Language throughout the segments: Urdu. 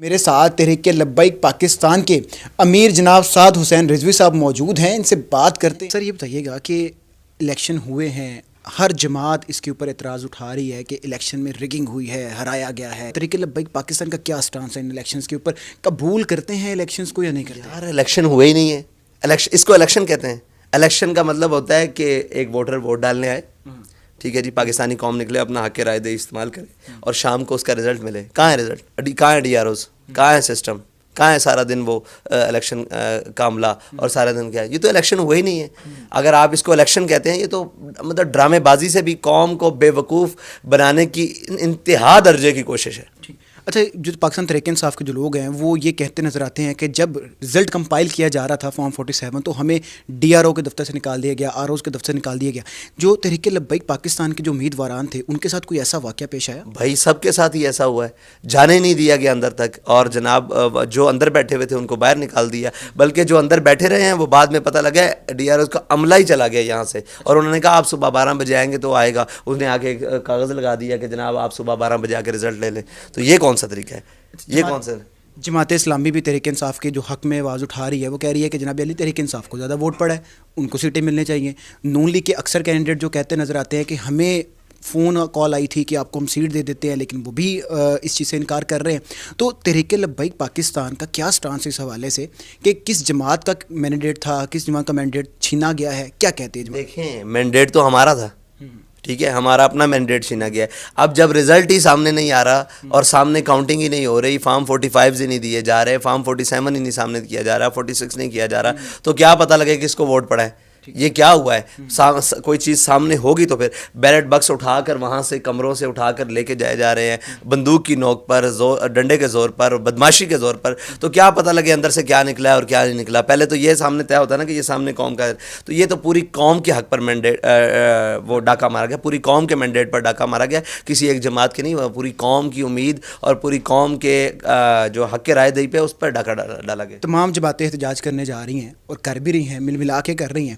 میرے ساتھ تحریک لبیک پاکستان کے امیر جناب سعد حسین رضوی صاحب موجود ہیں، ان سے بات کرتے ہیں۔ سر یہ بتائیے گا کہ الیکشن ہوئے ہیں، ہر جماعت اس کے اوپر اعتراض اٹھا رہی ہے کہ الیکشن میں ریگنگ ہوئی ہے، ہرایا گیا ہے۔ تحریک لبیک پاکستان کا کیا سٹانس ہے ان الیکشنز کے اوپر؟ قبول کرتے ہیں الیکشنز کو یا نہیں کرتے؟ یار الیکشن ہوئے ہی نہیں ہے۔ اس کو الیکشن کہتے ہیں؟ الیکشن کا مطلب ہوتا ہے کہ ایک ووٹر ووٹ ڈالنے آئے، ٹھیک ہے جی، پاکستانی قوم نکلے، اپنا حق رائے دے استعمال کرے اور شام کو اس کا رزلٹ ملے۔ کہاں ہے رزلٹ؟ کہاں ہے ڈی آر اوز؟ کہاں ہے سسٹم؟ کہاں ہے سارا دن وہ الیکشن کا عملہ اور سارا دن کیا ہے؟ یہ تو الیکشن ہوا ہی نہیں ہے۔ اگر آپ اس کو الیکشن کہتے ہیں، یہ تو مطلب ڈرامے بازی سے بھی قوم کو بے وقوف بنانے کی انتہا درجے کی کوشش ہے۔ اچھا، جو پاکستان تحریک انصاف کے جو لوگ ہیں وہ یہ کہتے نظر آتے ہیں کہ جب رزلٹ کمپائل کیا جا رہا تھا فارم 47 تو ہمیں ڈی آر او کے دفتر سے نکال دیا گیا، آر اوز کے دفتر سے نکال دیا گیا۔ جو تحریک لبیک پاکستان کے جو امیدواران تھے ان کے ساتھ کوئی ایسا واقعہ پیش آیا؟ بھائی سب کے ساتھ ہی ایسا ہوا ہے، جانے نہیں دیا گیا اندر تک، اور جناب جو اندر بیٹھے ہوئے تھے ان کو باہر نکال دیا، بلکہ جو اندر بیٹھے رہے ہیں وہ بعد میں پتہ لگا ڈی آر اوز کا عملہ ہی چلا گیا یہاں سے، اور انہوں نے کہا آپ صبح 12 بجے آئیں گے تو آئے گا۔ اس نے آ کے کاغذ لگا دیا کہ جناب آپ صبح 12 بجے آ کے رزلٹ لے لیں۔ تو یہ کون سا طریقہ ہے؟ یہ کون سا؟ جماعت اسلامی بھی تحریک انصاف کے جو حق میں آواز اٹھا رہی ہے، وہ کہہ رہی ہے کہ جناب علی تحریک انصاف کو زیادہ ووٹ پڑا ہے، ان کو سیٹیں ملنے چاہیے۔ نون لیگ کے اکثر کینڈیڈیٹ جو کہتے نظر آتے ہیں کہ ہمیں فون کال آئی تھی کہ آپ کو ہم سیٹ دے دیتے ہیں، لیکن وہ بھی اس چیز سے انکار کر رہے ہیں۔ تو تحریک لبیک پاکستان کا کیا سٹانس ہے اس حوالے سے کہ کس جماعت کا مینڈیٹ تھا، کس جماعت کا مینڈیٹ چھینا گیا ہے، کیا کہتے ہیں؟ دیکھیں، مینڈیٹ تو ہمارا تھا، ٹھیک ہے، ہمارا اپنا مینڈیٹ چھینا گیا ہے۔ اب جب رزلٹ ہی سامنے نہیں آ رہا اور سامنے کاؤنٹنگ ہی نہیں ہو رہی، فارم 45 ہی نہیں دیے جا رہے، فارم 47 ہی نہیں سامنے کیا جا رہا، 46 نہیں کیا جا رہا، تو کیا پتہ لگے کس کو ووٹ پڑا ہے؟ یہ کیا ہوا ہے؟ کوئی چیز سامنے ہوگی تو پھر بیلٹ بکس اٹھا کر وہاں سے کمروں سے اٹھا کر لے کے جائے جا رہے ہیں، بندوق کی نوک پر، ڈنڈے کے زور پر، بدماشی کے زور پر، تو کیا پتہ لگے اندر سے کیا نکلا ہے اور کیا نہیں نکلا؟ پہلے تو یہ سامنے طے ہوتا ہے نا کہ یہ سامنے قوم کا ہے۔ تو یہ تو پوری قوم کے حق پر مینڈیٹ وہ ڈاکہ مارا گیا، پوری قوم کے مینڈیٹ پر ڈاکہ مارا گیا، کسی ایک جماعت کے نہیں، پوری قوم کی امید اور پوری قوم کے جو حق رائے دہی پہ اس پر ڈاکہ ڈالا گیا۔ تمام جماعتیں احتجاج کرنے جا رہی ہیں اور کر بھی رہی ہیں، مل ملا کے کر رہی ہیں۔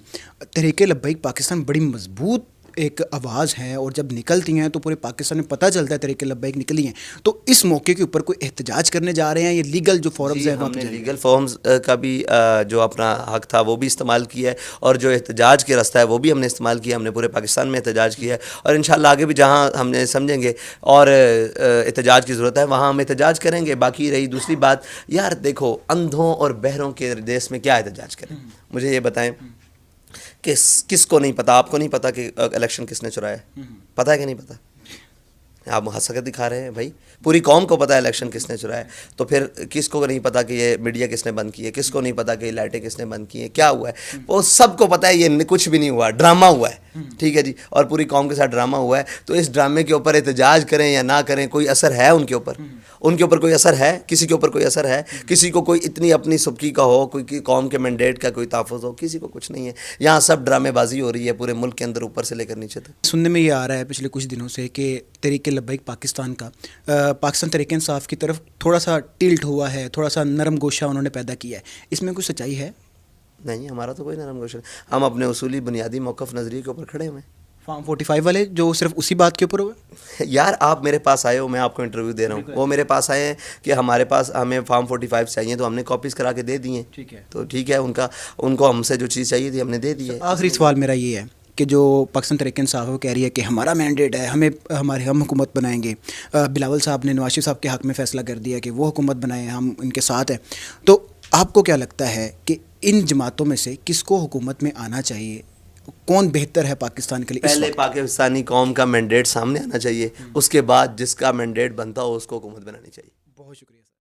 تحریک لبیک پاکستان بڑی مضبوط ایک آواز ہے اور جب نکلتی ہیں تو پورے پاکستان میں پتہ چلتا ہے تحریک لبیک نکلی ہیں۔ تو اس موقع کے اوپر کوئی احتجاج کرنے جا رہے ہیں؟ یہ لیگل جو فورمز ہیں ہم نے لیگل فارمز کا بھی جو اپنا حق تھا وہ بھی استعمال کیا ہے، اور جو احتجاج کے راستہ ہے وہ بھی ہم نے استعمال کیا۔ ہم نے پورے پاکستان میں احتجاج کیا ہے، اور انشاءاللہ آگے بھی جہاں ہم نے سمجھیں گے اور احتجاج کی ضرورت ہے وہاں ہم احتجاج کریں گے۔ باقی رہی دوسری بات، یار دیکھو، اندھوں اور بہروں کے دیس میں کیا احتجاج کریں؟ مجھے یہ بتائیں کہ کس کو نہیں پتا؟ آپ کو نہیں پتا کہ الیکشن کس نے چرایا ہے؟ پتہ ہے کہ نہیں پتا؟ آپ حسد دکھا رہے ہیں بھائی، پوری قوم کو پتہ ہے الیکشن کس نے چرایا ہے، تو پھر کس کو نہیں پتا کہ یہ میڈیا کس نے بند کی ہے؟ کس کو نہیں پتا کہ یہ لائٹیں کس نے بند کی ہیں؟ کیا ہوا ہے؟ وہ سب کو پتہ ہے، یہ کچھ بھی نہیں ہوا، ڈرامہ ہوا ہے، ٹھیک ہے جی، اور پوری قوم کے ساتھ ڈرامہ ہوا ہے۔ تو اس ڈرامے کے اوپر احتجاج کریں یا نہ کریں، کوئی اثر ہے ان کے اوپر؟ ان کے اوپر کوئی اثر ہے؟ کسی کے اوپر کوئی اثر ہے؟ کسی کو کوئی اتنی اپنی سبکی کا ہو، کوئی قوم کے مینڈیٹ کا کوئی تحفظ ہو؟ کسی کو کچھ نہیں ہے۔ یہاں سب ڈرامے بازی ہو رہی ہے پورے ملک کے اندر، اوپر سے لے کر نیچے تک۔ سننے میں یہ آ رہا ہے پچھلے کچھ دنوں سے کہ تحریک لبیک پاکستان کا پاکستان تحریک انصاف کی طرف تھوڑا سا ٹلٹ ہوا ہے، تھوڑا سا نرم گوشہ انہوں نے پیدا کیا ہے، اس میں کوئی سچائی ہے؟ نہیں، ہمارا تو کوئی نرم گوشہ نہیں، ہم اپنے اصولی بنیادی موقف نظریے کے اوپر کھڑے ہوئے ہیں۔ فارم 45 والے جو صرف اسی بات کے اوپر ہوئے؟ یار آپ میرے پاس آئے ہو، میں آپ کو انٹرویو دے رہا ہوں، وہ میرے پاس آئے ہیں کہ ہمارے پاس ہمیں فارم 45 چاہیے، تو ہم نے کاپیز کرا کے دے دی ہیں، ٹھیک ہے، تو ٹھیک ہے، ان کو ہم سے جو چیز چاہیے تھی ہم نے دے دی ہے۔ آخری سوال میرا یہ ہے کہ جو پاکستان تحریک انصاف وہ کہہ رہی ہے کہ ہمارا مینڈیٹ ہے، ہم حکومت بنائیں گے۔ بلاول صاحب نے نواز شریف صاحب کے حق میں فیصلہ کر دیا کہ وہ حکومت بنائیں، ہم ان کے ساتھ ہیں۔ تو آپ کو کیا لگتا ہے کہ ان جماعتوں میں سے کس کو حکومت میں آنا چاہیے؟ کون بہتر ہے پاکستان کے لیے؟ پہلے پاکستانی قوم کا مینڈیٹ سامنے آنا چاہیے، اس کے بعد جس کا مینڈیٹ بنتا ہو اس کو حکومت بنانی چاہیے۔ بہت شکریہ۔